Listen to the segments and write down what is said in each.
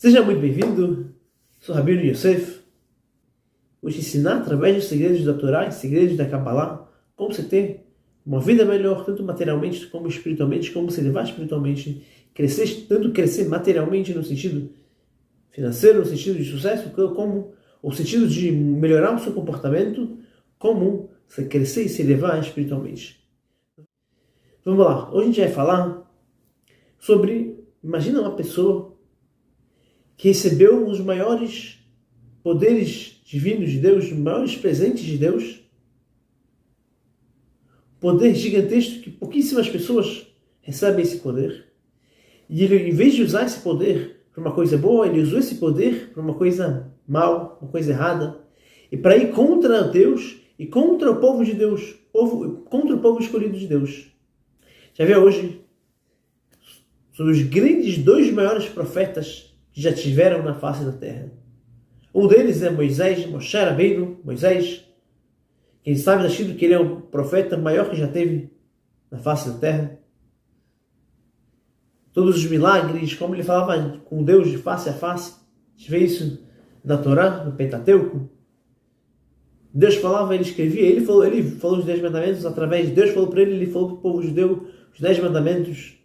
Seja muito bem-vindo, sou Rabino Yosef. Vou te ensinar através dos segredos da Torá e segredos da Kabbalah como você ter uma vida melhor, tanto materialmente como espiritualmente, como se elevar espiritualmente, crescer, tanto crescer materialmente no sentido financeiro, no sentido de sucesso, como o sentido de melhorar o seu comportamento, como você crescer e se elevar espiritualmente. Vamos lá, hoje a gente vai falar sobre, imagina uma pessoa que recebeu os maiores poderes divinos de Deus, os maiores presentes de Deus, poder gigantesco que pouquíssimas pessoas recebem esse poder, e ele, em vez de usar esse poder para uma coisa boa, ele usou esse poder para uma coisa mal, uma coisa errada, e para ir contra Deus e contra o povo de Deus, contra o povo escolhido de Deus. Já viu hoje sobre os grandes dois maiores profetas que já tiveram na face da terra. Um deles é Moisés, Moshe Rabbeinu, Moisés. Quem sabe está que ele é o profeta maior que já teve na face da terra. Todos os milagres, como ele falava com Deus de face a face. A gente vê isso na Torá, no Pentateuco. Deus falava, ele escrevia, ele falou os 10 mandamentos através de Deus, falou para ele falou para o povo judeu os 10 mandamentos.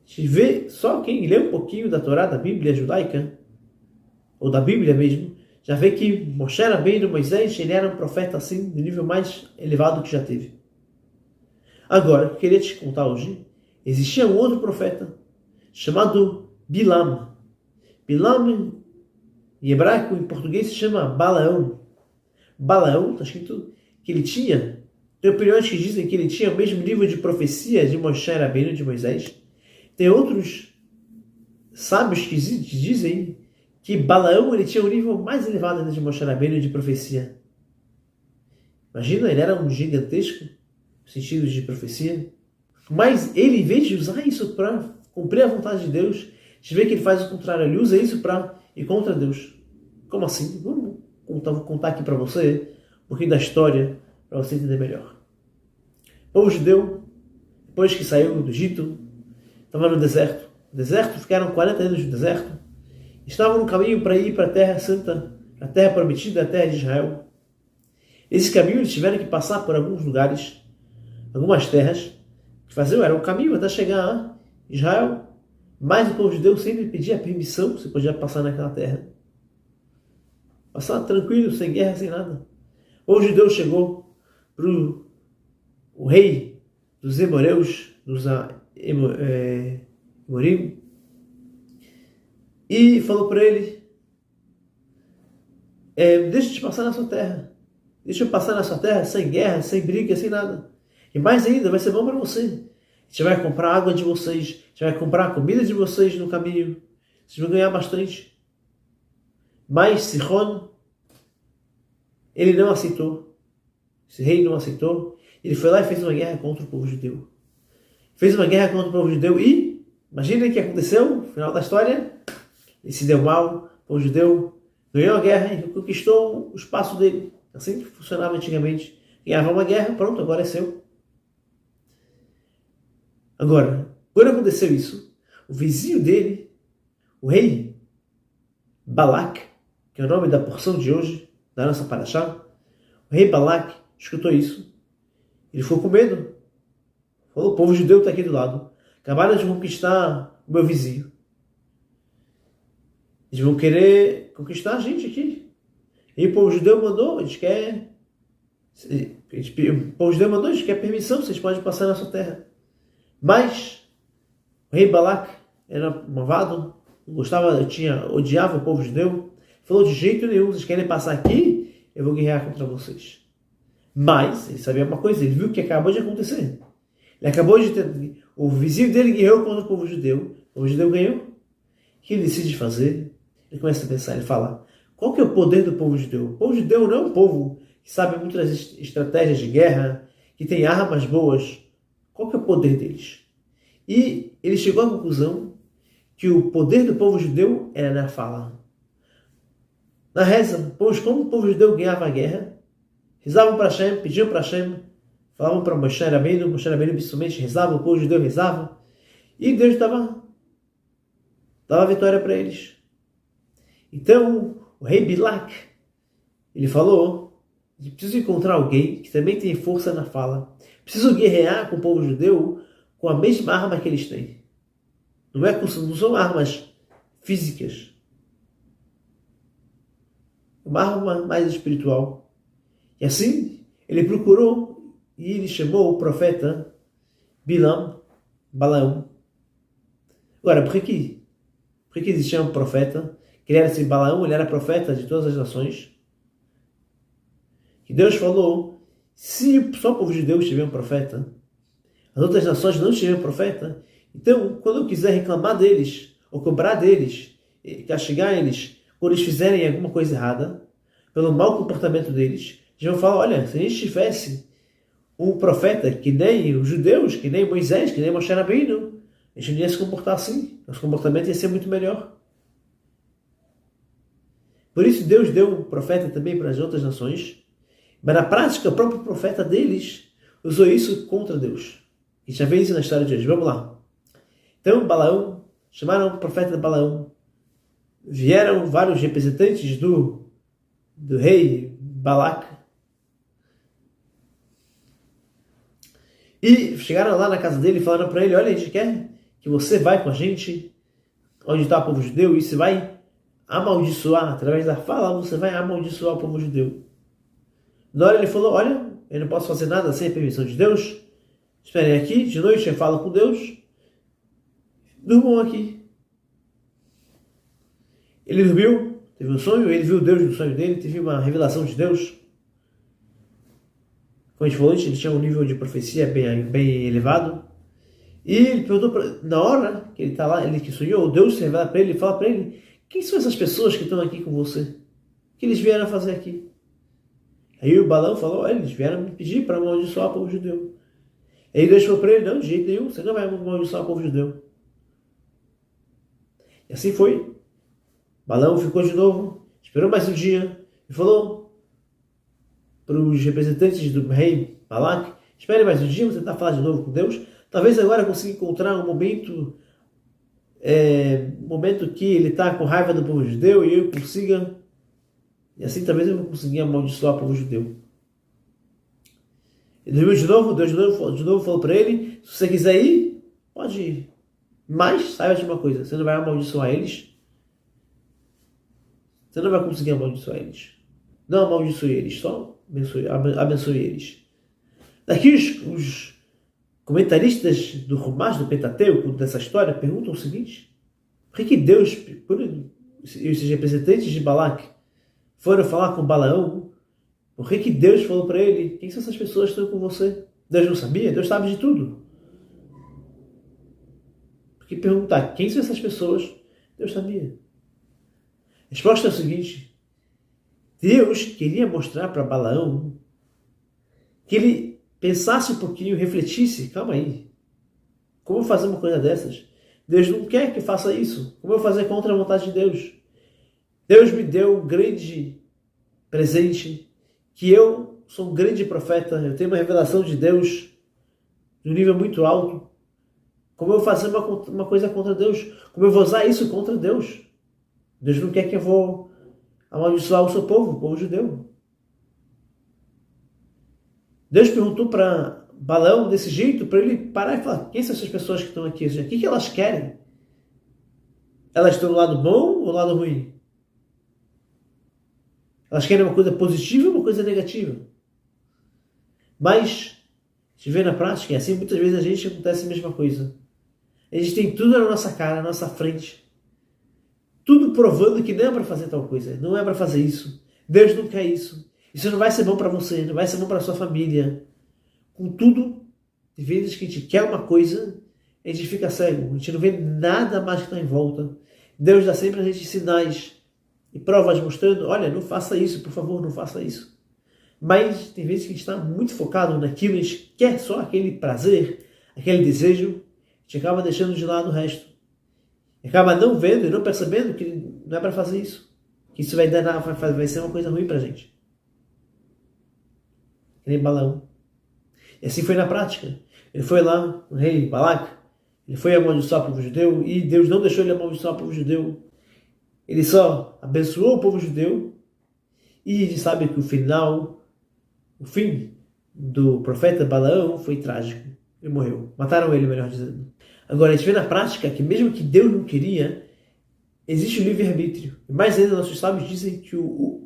A gente vê, só quem lê um pouquinho da Torá, da Bíblia judaica, ou da Bíblia mesmo, já vê que Moshe Rabbeinu, Moisés, ele era um profeta assim, do nível mais elevado que já teve. Agora, eu queria te contar hoje, existia um outro profeta, chamado Bilam. Bilam, em hebraico, em português, se chama Balaão. Balaão, está escrito que ele tinha, tem opiniões que dizem que ele tinha o mesmo nível de profecia de Moshe Rabbeinu, de Moisés. Tem outros sábios que dizem que Balaão ele tinha um nível mais elevado ainda de Moshe Rabbeinu de profecia. Imagina, ele era um gigantesco no sentido de profecia. Mas ele, em vez de usar isso para cumprir a vontade de Deus, a gente vê que ele faz o contrário. Ele usa isso para ir contra Deus. Como assim? Vou contar aqui para você um pouquinho da história para você entender melhor. O povo judeu, depois que saiu do Egito, estava no deserto. Ficaram 40 anos no deserto. Estavam no caminho para ir para a Terra Santa, a Terra Prometida, a Terra de Israel. Esse caminho eles tiveram que passar por alguns lugares, algumas terras, que era um caminho até chegar a Israel. Mas o povo judeu sempre pedia permissão, se podia passar naquela terra. Passar tranquilo, sem guerra, sem nada. O povo judeu chegou para o rei dos Emoreus, dos Emorim, e falou para ele, deixa eu te passar na sua terra. Deixa eu passar na sua terra sem guerra, sem briga, sem nada. E mais ainda, vai ser bom para você. A gente vai comprar água de vocês, a gente vai comprar a comida de vocês no caminho. Vocês vão ganhar bastante. Mas Sihon, ele não aceitou. Esse rei não aceitou. Ele foi lá e fez uma guerra contra o povo judeu. Fez uma guerra contra o povo judeu e, imagina o que aconteceu, no final da história, ele se deu mal, o povo judeu ganhou a guerra e conquistou o espaço dele. Assim que funcionava antigamente. Ganhava uma guerra, pronto, agora é seu. Agora, quando aconteceu isso, o vizinho dele, o rei Balak, que é o nome da porção de hoje, da nossa paraxá, o rei Balak escutou isso. Ele ficou com medo. Falou, o povo judeu está aqui do lado. Acabaram de conquistar o meu vizinho. Eles vão querer conquistar a gente aqui. E o povo judeu mandou, eles querem permissão, vocês podem passar na sua terra. Mas o rei Balak era malvado, odiava o povo judeu. Falou, de jeito nenhum, vocês querem passar aqui, eu vou guerrear contra vocês. Mas ele sabia uma coisa, ele viu o que acabou de acontecer. O vizinho dele guerreou contra o povo judeu ganhou. O que ele decide fazer? Ele começa a pensar, ele fala, qual que é o poder do povo judeu? O povo judeu não é um povo que sabe muitas estratégias de guerra, que tem armas boas. Qual que é o poder deles? E ele chegou à conclusão que o poder do povo judeu era na fala. Na reza, como o povo judeu ganhava a guerra, rezavam para Hashem, pediam para Hashem, falavam para Moshe Rabbeinu principalmente rezava, o povo judeu rezava, e Deus dava a vitória para eles. Então, o rei Bilac, ele falou que preciso encontrar alguém que também tem força na fala. Preciso guerrear com o povo judeu com a mesma arma que eles têm. Não são armas físicas. Uma arma mais espiritual. E assim, ele procurou e ele chamou o profeta Balaão. Agora, por que existia um profeta? Que ele era esse Balaão, ele era profeta de todas as nações. Que Deus falou, se só o povo judeu tiver um profeta, as outras nações não tiverem um profeta, então, quando eu quiser reclamar deles, ou cobrar deles, castigar eles, quando eles fizerem alguma coisa errada, pelo mau comportamento deles, eles vão falar, olha, se a gente tivesse um profeta que nem os judeus, que nem Moisés, que nem Moshe Rabbeinu, a gente não ia se comportar assim. Nosso comportamento ia ser muito melhor. Por isso Deus deu um profeta também para as outras nações, mas na prática o próprio profeta deles usou isso contra Deus. E já vê isso na história de hoje. Vamos lá. Então Balaão, chamaram o profeta de Balaão, vieram vários representantes do rei Balac, e chegaram lá na casa dele e falaram para ele, olha, a gente quer que você vai com a gente, onde está o povo judeu, e você vai amaldiçoar, através da fala, você vai amaldiçoar o povo judeu. Na hora ele falou, olha, eu não posso fazer nada sem a permissão de Deus, esperem aqui, de noite eu falo com Deus, durmam aqui. Ele dormiu, teve um sonho, ele viu Deus no sonho dele, teve uma revelação de Deus. Como a gente falou antes, ele tinha um nível de profecia bem elevado. E ele perguntou, na hora que ele está lá, ele que sonhou, Deus se revela para ele e fala para ele, quem são essas pessoas que estão aqui com você? O que eles vieram fazer aqui? Aí o Balaão falou, olha, eles vieram me pedir para amaldiçoar o povo judeu. Aí Deus falou para ele, não, de jeito nenhum, você não vai amaldiçoar o povo judeu. E assim foi. Balaão ficou de novo, esperou mais um dia e falou para os representantes do rei Balac, espere mais um dia, vou tentar falar de novo com Deus. Talvez agora eu consiga encontrar um momento que ele está com raiva do povo judeu e eu consiga, e assim talvez eu vou conseguir amaldiçoar o povo judeu. Ele dormiu de novo, Deus de novo falou para ele, se você quiser ir, pode ir. Mas saiba de uma coisa, você não vai amaldiçoar eles. Você não vai conseguir amaldiçoar eles. Não amaldiçoe eles, só abençoe eles. Daqui os comentaristas do Rumash, do Pentateuco, dessa história, perguntam o seguinte, por que Deus, esses representantes de Balac, foram falar com Balaão, por que Deus falou para ele, quem são essas pessoas que estão com você? Deus não sabia? Deus sabe de tudo. Por que perguntar, quem são essas pessoas? Deus sabia. A resposta é o seguinte, Deus queria mostrar para Balaão que ele pensasse um pouquinho, refletisse, calma aí, como eu fazer uma coisa dessas? Deus não quer que eu faça isso, como eu fazer contra a vontade de Deus? Deus me deu um grande presente, que eu sou um grande profeta, eu tenho uma revelação de Deus de um nível muito alto, como eu vou fazer uma coisa contra Deus? Como eu vou usar isso contra Deus? Deus não quer que eu vou amaldiçoar o seu povo, o povo judeu. Deus perguntou para Balaão desse jeito, para ele parar e falar, quem são essas pessoas que estão aqui? O que elas querem? Elas estão no lado bom ou no lado ruim? Elas querem uma coisa positiva ou uma coisa negativa? Mas, se vê na prática, e assim muitas vezes a gente acontece a mesma coisa. A gente tem tudo na nossa cara, na nossa frente. Tudo provando que não é para fazer tal coisa, não é para fazer isso. Deus não quer isso. Isso não vai ser bom para você, não vai ser bom para sua família. Contudo, de vezes que a gente quer uma coisa, a gente fica cego, a gente não vê nada mais que está em volta. Deus dá sempre a gente sinais e provas mostrando, olha, não faça isso, por favor, não faça isso. Mas tem vezes que a gente está muito focado naquilo, a gente quer só aquele prazer, aquele desejo, a gente acaba deixando de lado o resto. Acaba não vendo e não percebendo que não é para fazer isso. Que isso vai ser uma coisa ruim para a gente. Que nem Balaão. E assim foi na prática. Ele foi lá, o rei Balac, ele foi amaldiçoar o povo judeu, e Deus não deixou ele amaldiçoar o povo judeu. Ele só abençoou o povo judeu e a gente sabe que o fim do profeta Balaão foi trágico. Ele morreu. Mataram ele, melhor dizendo. Agora, a gente vê na prática que mesmo que Deus não queria, existe o livre-arbítrio. E mais ainda, nossos sábios dizem que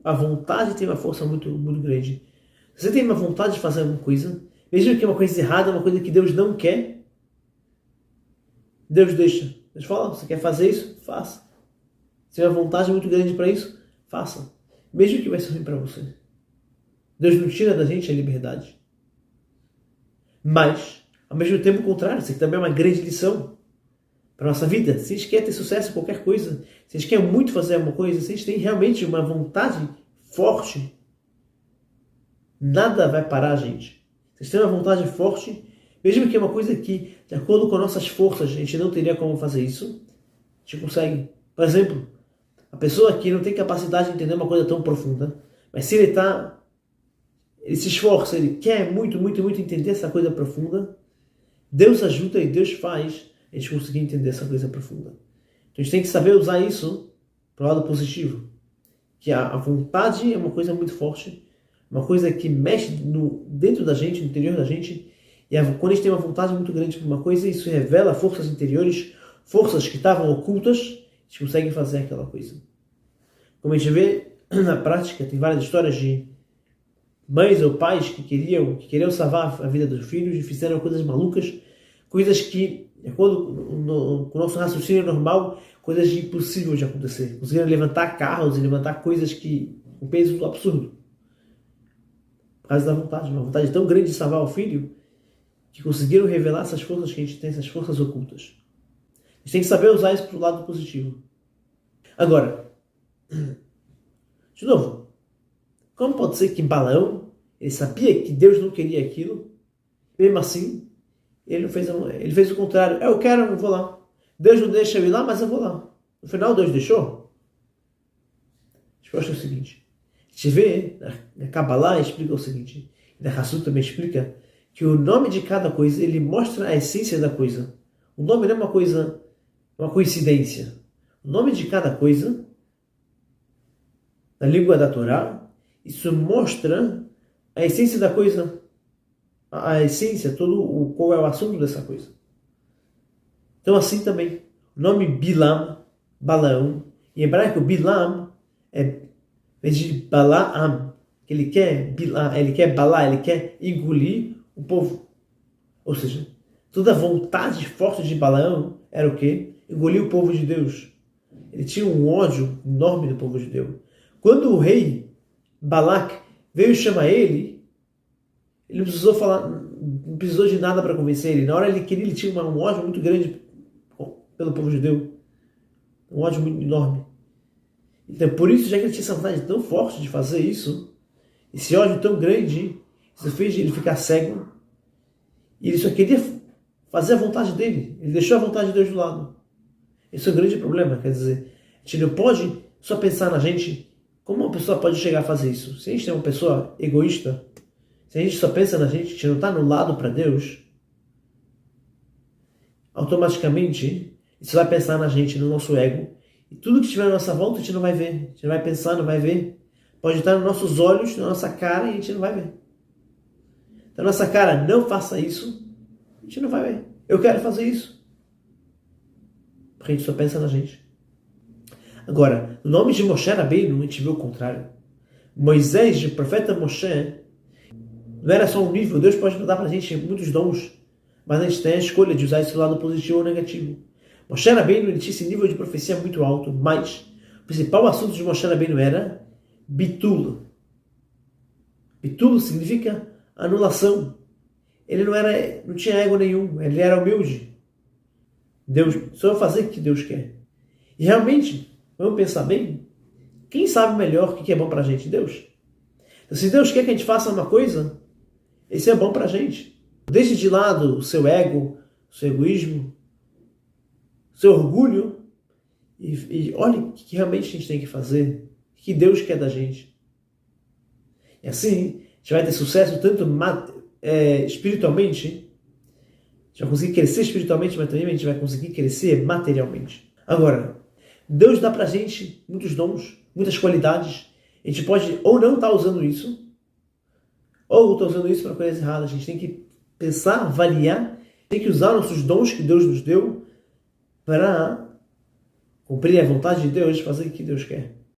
a vontade tem uma força muito, muito grande. Se você tem uma vontade de fazer alguma coisa, mesmo que é uma coisa errada, uma coisa que Deus não quer, Deus deixa. Deus fala, você quer fazer isso? Faça. Se tiver vontade muito grande para isso, faça. Mesmo que vai ser ruim para você. Deus não tira da gente a liberdade. Mas, ao mesmo tempo, o contrário. Isso aqui também é uma grande lição para a nossa vida. Se a gente quer ter sucesso em qualquer coisa, se a gente quer muito fazer alguma coisa, se a gente tem realmente uma vontade forte, nada vai parar a gente. Se a gente tem uma vontade forte, mesmo que é uma coisa que, de acordo com nossas forças, a gente não teria como fazer isso, a gente consegue. Por exemplo, a pessoa que não tem capacidade de entender uma coisa tão profunda, mas se ele se esforça, ele quer muito, muito, muito entender essa coisa profunda, Deus ajuda e Deus faz a gente conseguir entender essa coisa profunda. Então a gente tem que saber usar isso para o lado positivo. Que a vontade é uma coisa muito forte, uma coisa que mexe dentro da gente, no interior da gente. E quando a gente tem uma vontade muito grande para uma coisa, isso revela forças interiores, forças que estavam ocultas, a gente consegue fazer aquela coisa. Como a gente vê na prática, tem várias histórias de mães ou pais que queriam salvar a vida dos filhos e fizeram coisas malucas, coisas que, de acordo com o nosso raciocínio normal, coisas impossíveis de acontecer. Conseguiram levantar carros e levantar coisas que um peso absurdo. Por causa da vontade, uma vontade tão grande de salvar o filho, que conseguiram revelar essas forças que a gente tem, essas forças ocultas. A gente tem que saber usar isso para o lado positivo. Agora, de novo, como pode ser que Balaão, ele sabia que Deus não queria aquilo, mesmo assim, ele fez o contrário. Eu quero, eu vou lá. Deus não deixa eu ir lá, mas eu vou lá. No final, Deus deixou? A resposta é o seguinte. A gente vê, na Kabbalah explica o seguinte, e na Hassut também explica, que o nome de cada coisa, ele mostra a essência da coisa. O nome não é uma coincidência. O nome de cada coisa, na língua da Torá, isso mostra a essência da coisa. A essência, qual é o assunto dessa coisa. Então assim também, o nome Bilam, Balaão, em hebraico Bilam vem de Balaam, que ele quer Bilam, ele quer Balá, ele quer engolir o povo. Ou seja, toda a vontade forte de Balaão era o quê? Engolir o povo de Deus. Ele tinha um ódio enorme do povo judeu. Quando o rei Balac veio chamar ele não precisou falar, não precisou de nada para convencer ele. Na hora ele tinha um ódio muito grande pelo povo judeu. Um ódio muito enorme. Então, por isso, já que ele tinha essa vontade tão forte de fazer isso, esse ódio tão grande, isso fez ele ficar cego. E ele só queria fazer a vontade dele. Ele deixou a vontade de Deus do lado. Esse é um grande problema. Quer dizer, a gente não pode só pensar na gente. Como uma pessoa pode chegar a fazer isso? Se a gente é uma pessoa egoísta, se a gente só pensa na gente, a gente não está no lado para Deus, automaticamente, isso vai pensar na gente, no nosso ego. E tudo que estiver na nossa volta, a gente não vai ver. A gente não vai pensar, não vai ver. Pode estar nos nossos olhos, na nossa cara, e a gente não vai ver. Então, na nossa cara, não faça isso, a gente não vai ver. Eu quero fazer isso. Porque a gente só pensa na gente. Agora, no nome de Moshe Rabbeinu, a gente vê o contrário. Moisés, o profeta Moshe, não era só um nível. Deus pode dar para a gente muitos dons, mas a gente tem a escolha de usar esse lado positivo ou negativo. Moshe Rabbeinu, ele tinha esse nível de profecia muito alto, mas o principal assunto de Moshe Rabbeinu era bitul. Bitul significa anulação. Ele não tinha ego nenhum, ele era humilde. Deus, só fazer o que Deus quer. E realmente, vamos pensar bem, quem sabe melhor o que é bom para a gente? Deus. Então, se Deus quer que a gente faça uma coisa, isso é bom para a gente. Deixe de lado o seu ego, o seu egoísmo, o seu orgulho e olhe o que realmente a gente tem que fazer, o que Deus quer da gente. E assim, a gente vai ter sucesso tanto espiritualmente, a gente vai conseguir crescer espiritualmente, mas também a gente vai conseguir crescer materialmente. Agora, Deus dá pra gente muitos dons, muitas qualidades. A gente pode ou não estar usando isso, ou estar usando isso para coisas erradas. A gente tem que pensar, avaliar, tem que usar nossos dons que Deus nos deu para cumprir a vontade de Deus, fazer o que Deus quer.